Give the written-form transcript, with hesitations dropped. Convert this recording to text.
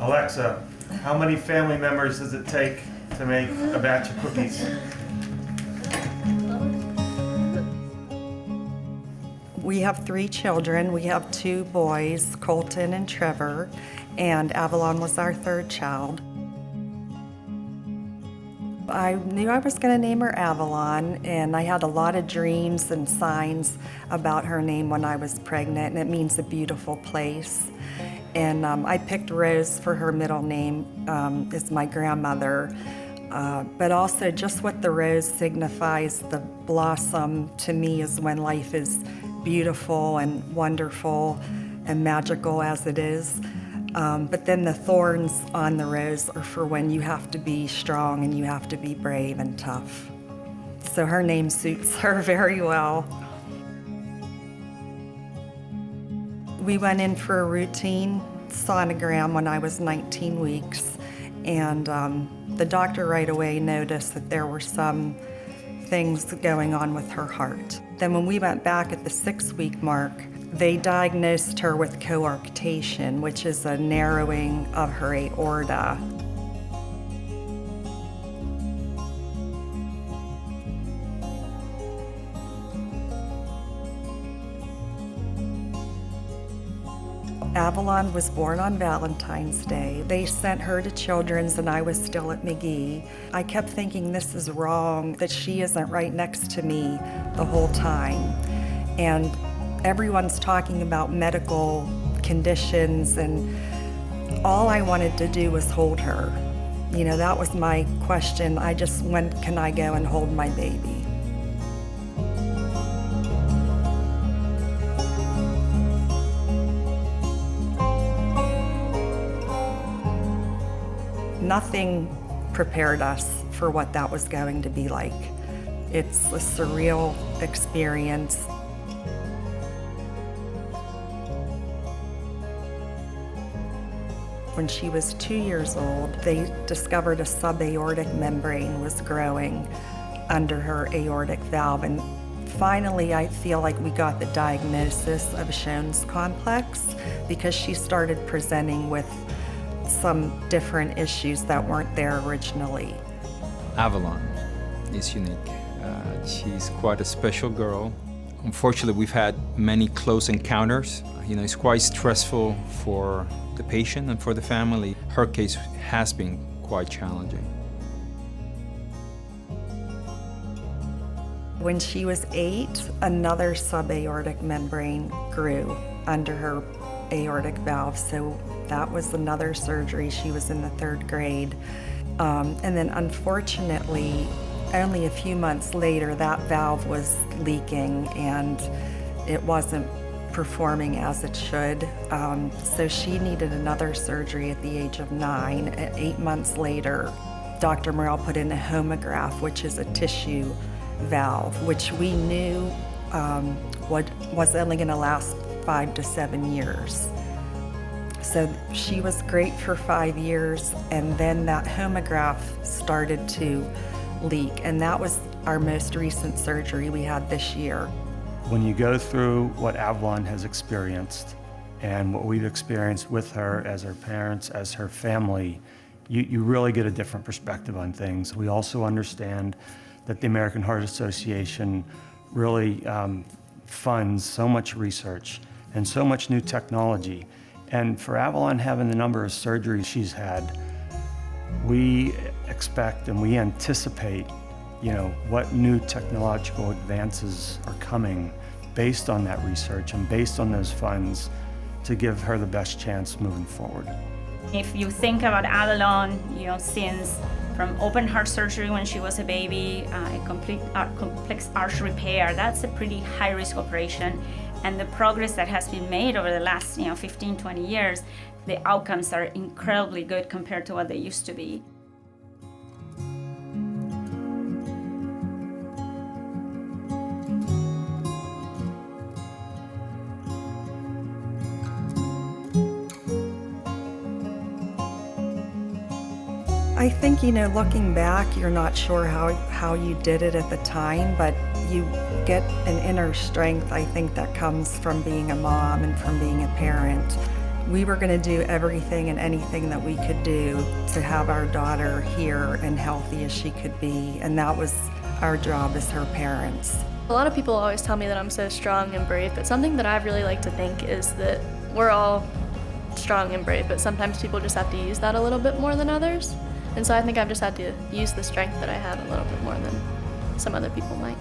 Alexa, how many family members does it take to make a batch of cookies? We have 3 children. We have 2 boys, Colton and Trevor, and Avalon was our 3rd child. I knew I was going to name her Avalon, and I had a lot of dreams and signs about her name when I was pregnant, and it means a beautiful place. And I picked Rose for her middle name, as my grandmother, but also just what the rose signifies, the blossom to me is when life is beautiful and wonderful and magical as it is. But then the thorns on the rose are for when you have to be strong and you have to be brave and tough. So her name suits her very well. We went in for a routine sonogram when I was 19 weeks, and the doctor right away noticed that there were some things going on with her heart. Then when we went back at the 6-week mark, they diagnosed her with coarctation, which is a narrowing of her aorta. Avalon was born on Valentine's Day. They sent her to Children's and I was still at McGee. I kept thinking, this is wrong, that she isn't right next to me the whole time. And everyone's talking about medical conditions, and all I wanted to do was hold her. You know, that was my question. When can I go and hold my baby? Nothing prepared us for what that was going to be like. It's a surreal experience. When she was 2 years old, they discovered a subaortic membrane was growing under her aortic valve. And finally, I feel like we got the diagnosis of Schoen's complex because she started presenting with some different issues that weren't there originally. Avalon is unique. She's quite a special girl. Unfortunately, we've had many close encounters. It's quite stressful for the patient and for the family. Her case has been quite challenging. When she was 8, another subaortic membrane grew under her aortic valve, so that was another surgery. She was in the 3rd grade. And then unfortunately, only a few months later, that valve was leaking and it wasn't performing as it should. So she needed another surgery at the age of 9. 8 months later, Dr. Morrell put in a homograph, which is a tissue valve, which we knew was only going to last 5 to 7 years. So she was great for 5 years, and then that homograph started to leak, and that was our most recent surgery we had this year. When you go through what Avalon has experienced and what we've experienced with her as her parents, as her family, you really get a different perspective on things. We also understand that the American Heart Association really funds so much research and so much new technology. And for Avalon having the number of surgeries she's had, we expect and we anticipate, what new technological advances are coming based on that research and based on those funds to give her the best chance moving forward. If you think about Avalon, since from open heart surgery when she was a baby, a complex arch repair, that's a pretty high-risk operation. And the progress that has been made over the last 15, 20 years, the outcomes are incredibly good compared to what they used to be. I think, looking back, you're not sure how you did it at the time, but you get an inner strength, I think, that comes from being a mom and from being a parent. We were going to do everything and anything that we could do to have our daughter here and healthy as she could be, and that was our job as her parents. A lot of people always tell me that I'm so strong and brave, but something that I really like to think is that we're all strong and brave, but sometimes people just have to use that a little bit more than others. And so I think I've just had to use the strength that I have a little bit more than some other people might.